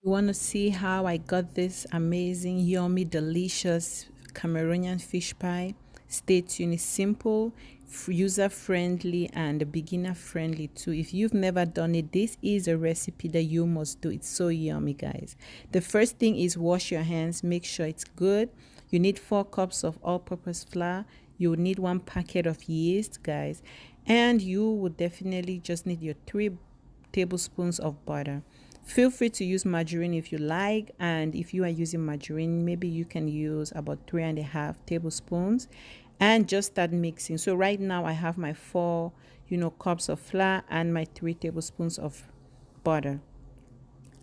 You want to see how I got this amazing, yummy, delicious Cameroonian fish pie? Stay tuned. It's simple, user friendly, and beginner friendly too. If you've never done it, this is a recipe that you must do. It's so yummy, guys. The first thing is wash your hands, make sure it's good. You need 4 cups of all purpose flour. You will need 1 packet of yeast, guys, and you would definitely just need your 3 tablespoons of butter. Feel free to use margarine if you like, and if you are using margarine, maybe you can use about 3.5 tablespoons and just start mixing. So right now I have my 4 cups of flour and my 3 tablespoons of butter.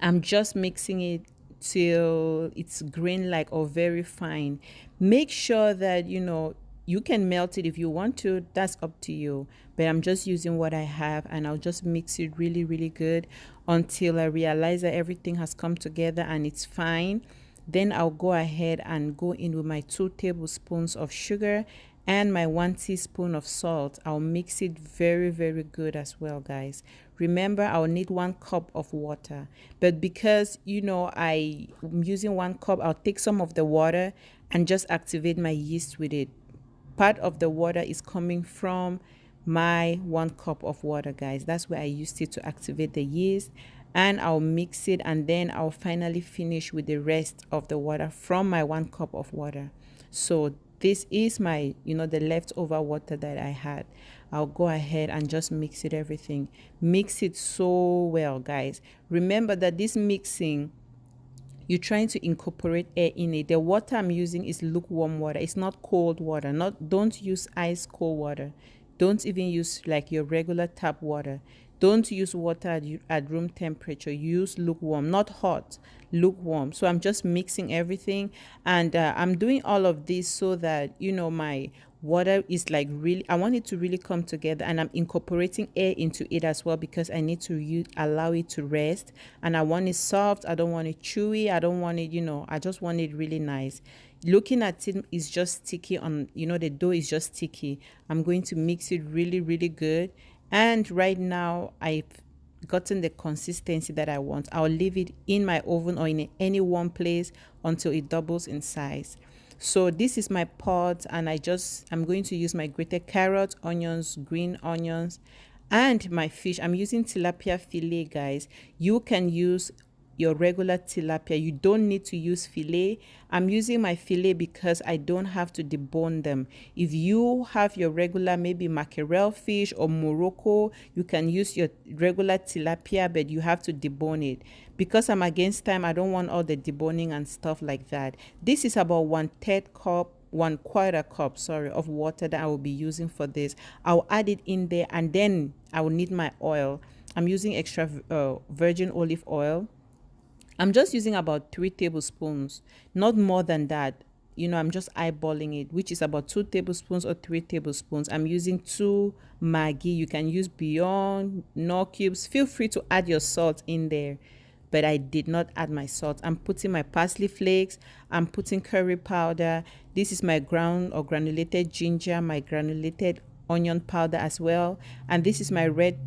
I'm just mixing it till it's green like or very fine. Make sure that you can melt it if you want to, that's up to you, but I'm just using what I have, and I'll just mix it really really good until I realize that everything has come together and it's fine. Then I'll go ahead and go in with my 2 tablespoons of sugar and my 1 teaspoon of salt. I'll mix it very, very good as well, guys. Remember, I'll need 1 cup of water. But because, I'm using 1 cup, I'll take some of the water and just activate my yeast with it. Part of the water is coming from my 1 cup of water, guys. That's where I used it to activate the yeast, and I'll mix it, and then I'll finally finish with the rest of the water from my 1 cup of water. So this is my the leftover water that I had. I'll go ahead and just mix it, everything. Mix it so well, guys. Remember that this mixing, you're trying to incorporate air in it. The water I'm using is lukewarm water. It's not cold water. Don't use ice cold water. Don't even use like your regular tap water. Don't use water at room temperature. Use lukewarm, not hot, lukewarm. So I'm just mixing everything, and I'm doing all of this so that my water is like really, I want it to really come together, and I'm incorporating air into it as well because I need to allow it to rest, and I want it soft. I don't want it chewy. I don't want it, I just want it really nice. Looking at it is just sticky on, the dough is just sticky. I'm going to mix it really really good, and right now I've gotten the consistency that I want. I'll leave it in my oven or in any warm place until it doubles in size. So this is my pot, and I'm going to use my grated carrot, onions, green onions, and my fish. I'm using tilapia fillet, guys. You can use your regular tilapia. You don't need to use fillet. I'm using my fillet because I don't have to debone them. If you have your regular maybe mackerel fish or Morocco, you can use your regular tilapia, but you have to debone it. Because I'm against time, I don't want all the deboning and stuff like that. This is about 1/3 cup, 1/4 cup, sorry, of water that I will be using for this. I'll add it in there, and then I will need my oil. I'm using extra virgin olive oil. I'm just using about 3 tablespoons, not more than that. I'm just eyeballing it, which is about 2 tablespoons or 3 tablespoons. I'm using 2 Maggi. You can use Beyond, Knorr cubes. Feel free to add your salt in there, but I did not add my salt. I'm putting my parsley flakes. I'm putting curry powder. This is my ground or granulated ginger, my granulated onion powder as well. And this is my red,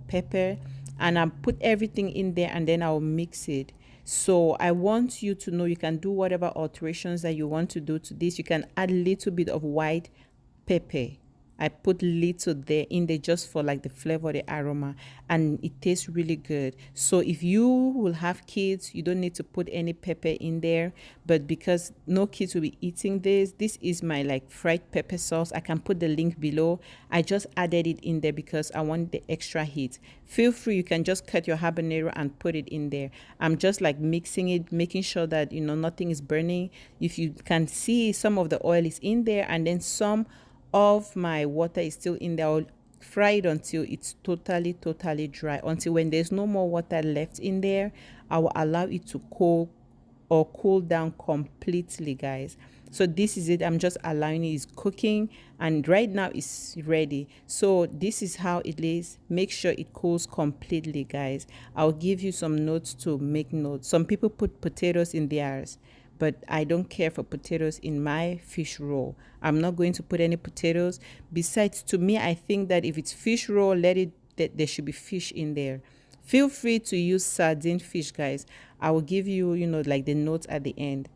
pepper. And I put everything in there, and then I'll mix it. So I want you to know you can do whatever alterations that you want to do to this. You can add a little bit of white pepper. I put little there in there just for like the flavor, the aroma, and it tastes really good. So if you will have kids, you don't need to put any pepper in there, but because no kids will be eating this is my like fried pepper sauce. I can put the link below. I just added it in there because I want the extra heat. Feel free, you can just cut your habanero and put it in there. I'm just like mixing it, making sure that nothing is burning. If you can see, some of the oil is in there, and then some of my water is still in there. I'll fry it until it's totally dry, until when there's no more water left in there. I will allow it to cool down completely, guys. So this is it. I'm just allowing it is cooking, and right now it's ready. So this is how it is. Make sure it cools completely, guys. I'll give you some notes to make notes. Some people put potatoes in theirs, but I don't care for potatoes in my fish roll. I'm not going to put any potatoes. Besides, to me, I think that if it's fish roll, let it that there should be fish in there. Feel free to use sardine fish, guys. I will give you, like the notes at the end.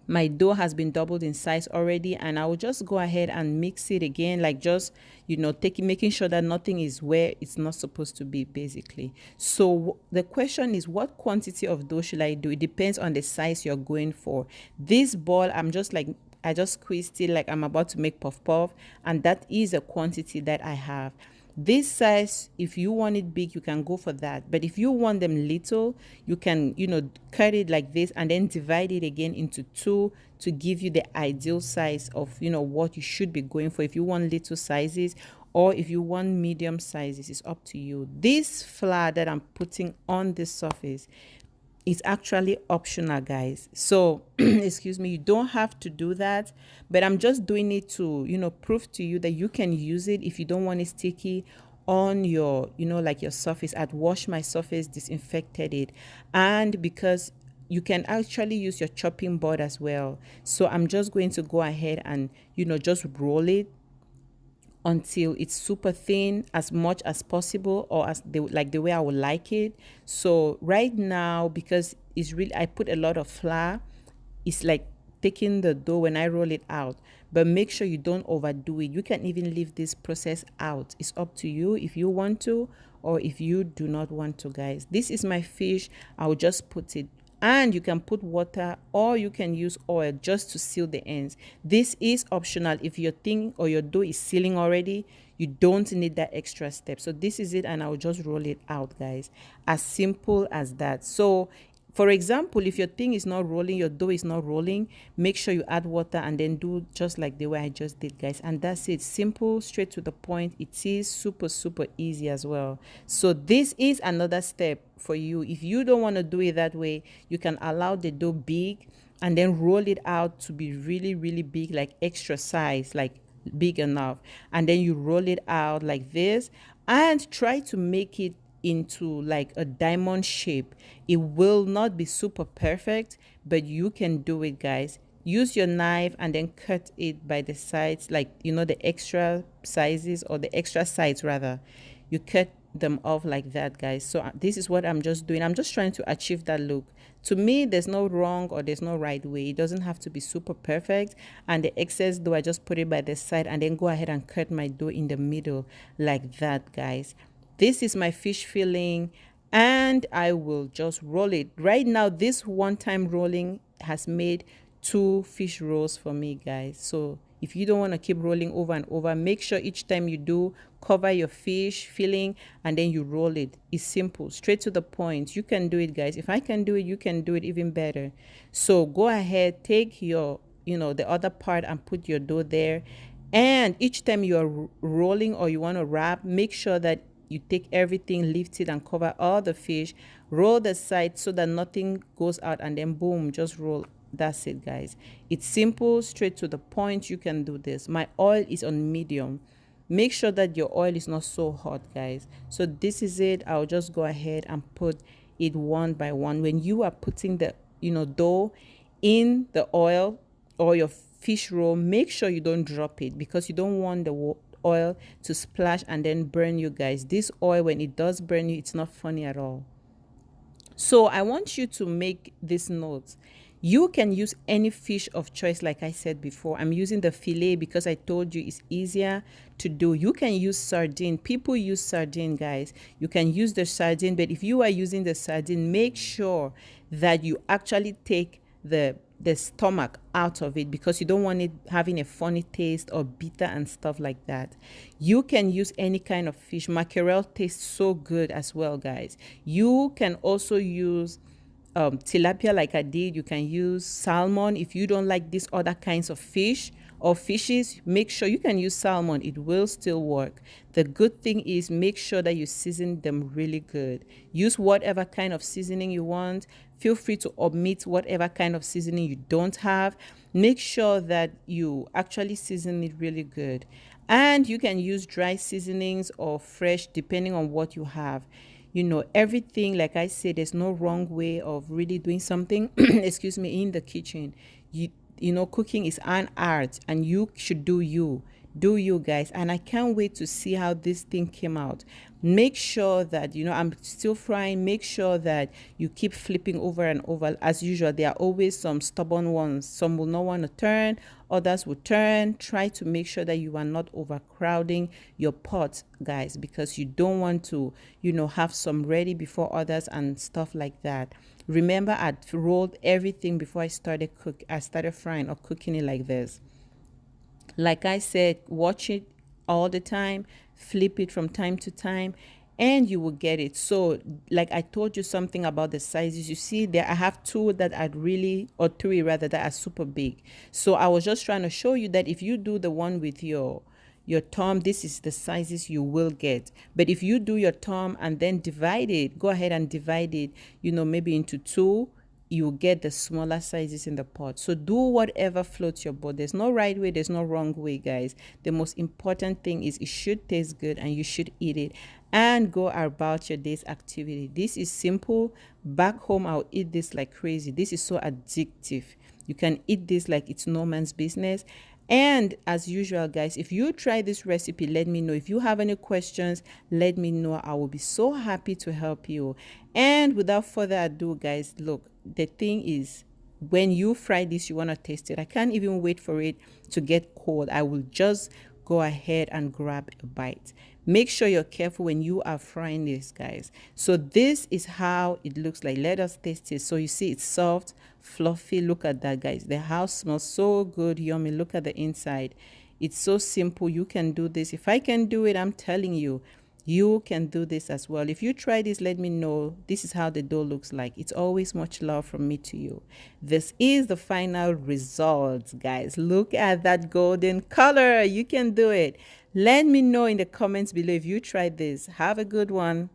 My dough has been doubled in size already, and I will just go ahead and mix it again, like just making sure that nothing is where it's not supposed to be, basically. So the question is, what quantity of dough should I do? It depends on the size you're going for. This ball, I just squeezed it like I'm about to make puff puff, and that is a quantity that I have. This size, if you want it big, you can go for that. But if you want them little, you can, cut it like this and then divide it again into two to give you the ideal size of, what you should be going for. If you want little sizes or if you want medium sizes, it's up to you. This flour that I'm putting on the surface, it's actually optional, guys. So excuse me, you don't have to do that, but I'm just doing it to prove to you that you can use it if you don't want it sticky on your like your surface. I'd washed my surface, disinfected it, and because you can actually use your chopping board as well. So I'm just going to go ahead and just roll it until it's super thin as much as possible, or as the way I would like it. So right now, because it's really, I put a lot of flour, it's like taking the dough when I roll it out. But make sure you don't overdo it. You can even leave this process out. It's up to you if you want to or if you do not want to, guys. This is my fish. I'll just put it, and you can put water or you can use oil just to seal the ends. This is optional. If your thing or your dough is sealing already, you don't need that extra step. So this is it, and I'll just roll it out, guys. As simple as that. So for example, if your thing is not rolling, your dough is not rolling, make sure you add water and then do just like the way I just did, guys. And that's it. Simple, straight to the point. It is super, super easy as well. So this is another step for you. If you don't want to do it that way, you can allow the dough big and then roll it out to be really, really big, like extra size, like big enough. And then you roll it out like this and try to make it into like a diamond shape. It will not be super perfect, but you can do it, guys. Use your knife and then cut it by the sides, like the extra sizes, or the extra sides rather. You cut them off like that, guys. So this is what I'm just doing. I'm just trying to achieve that look. To me, there's no wrong or there's no right way. It doesn't have to be super perfect. And the excess dough, I just put it by the side and then go ahead and cut my dough in the middle like that, guys. This is my fish filling, and I will just roll it. Right now, this one-time rolling has made 2 fish rolls for me, guys. So if you don't want to keep rolling over and over, make sure each time you do, cover your fish filling and then you roll it. It's simple, straight to the point. You can do it, guys. If I can do it, you can do it even better. So go ahead, take your the other part and put your dough there. And each time you are rolling or you want to wrap, make sure that you take everything, lift it and cover all the fish, roll the side so that nothing goes out, and then boom, just roll. That's it, guys. It's simple, straight to the point. You can do this. My oil is on medium. Make sure that your oil is not so hot, guys. So this is it. I'll just go ahead and put it one by one. When you are putting the dough in the oil or your fish roll, make sure you don't drop it, because you don't want the oil to splash and then burn you, guys. This oil, when it does burn you, it's not funny at all. So I want you to make this note. You can use any fish of choice. Like I said before, I'm using the fillet because I told you it's easier to do. You can use sardine. People use sardine, guys. You can use the sardine, but if you are using the sardine, make sure that you actually take the stomach out of it, because you don't want it having a funny taste or bitter and stuff like that. You can use any kind of fish. Mackerel tastes so good as well, guys. You can also use tilapia like I did. You can use salmon. If you don't like these other kinds of fish or fishes, make sure you can use salmon. It will still work. The good thing is, make sure that you season them really good. Use whatever kind of seasoning you want. Feel free to omit whatever kind of seasoning you don't have. Make sure that you actually season it really good. And you can use dry seasonings or fresh, depending on what you have. Everything, like I said, there's no wrong way of really doing something excuse me, in the kitchen. Cooking is an art, and you should do you. Do you guys? And I can't wait to see how this thing came out. Make sure that, I'm still frying. Make sure that you keep flipping over and over. As usual, there are always some stubborn ones. Some will not want to turn, others will turn. Try to make sure that you are not overcrowding your pot, guys, because you don't want to, have some ready before others and stuff like that. Remember, I rolled everything before I started frying or cooking it like this. Like I said, watch it all the time, flip it from time to time, and you will get it. So like I told you something about the sizes. You see there, I have two that are really, or three rather, that are super big. So I was just trying to show you that if you do the one with your thumb, this is the sizes you will get. But if you do your thumb and then divide it, go ahead and divide it, maybe into two, you get the smaller sizes in the pot. So do whatever floats your boat. There's no right way, there's no wrong way, guys. The most important thing is it should taste good and you should eat it and go about your day's activity. This is simple. Back home, I'll eat this like crazy. This is so addictive. You can eat this like it's no man's business. And as usual, guys, if you try this recipe, let me know. If you have any questions, let me know. I will be so happy to help you. And without further ado, guys, look, the thing is, when you fry this, you want to taste it. I can't even wait for it to get cold. I will just go ahead and grab a bite. Make sure you're careful when you are frying this, guys. So this is how it looks like. Let us taste it. So you see it's soft, fluffy. Look at that, guys. The house smells so good, yummy. Look at the inside. It's so simple. You can do this. If I can do it, I'm telling you, you can do this as well. If you try this, let me know. This is how the dough looks like. It's always much love from me to you. This is the final result, guys. Look at that golden color. You can do it. Let me know in the comments below if you tried this. Have a good one.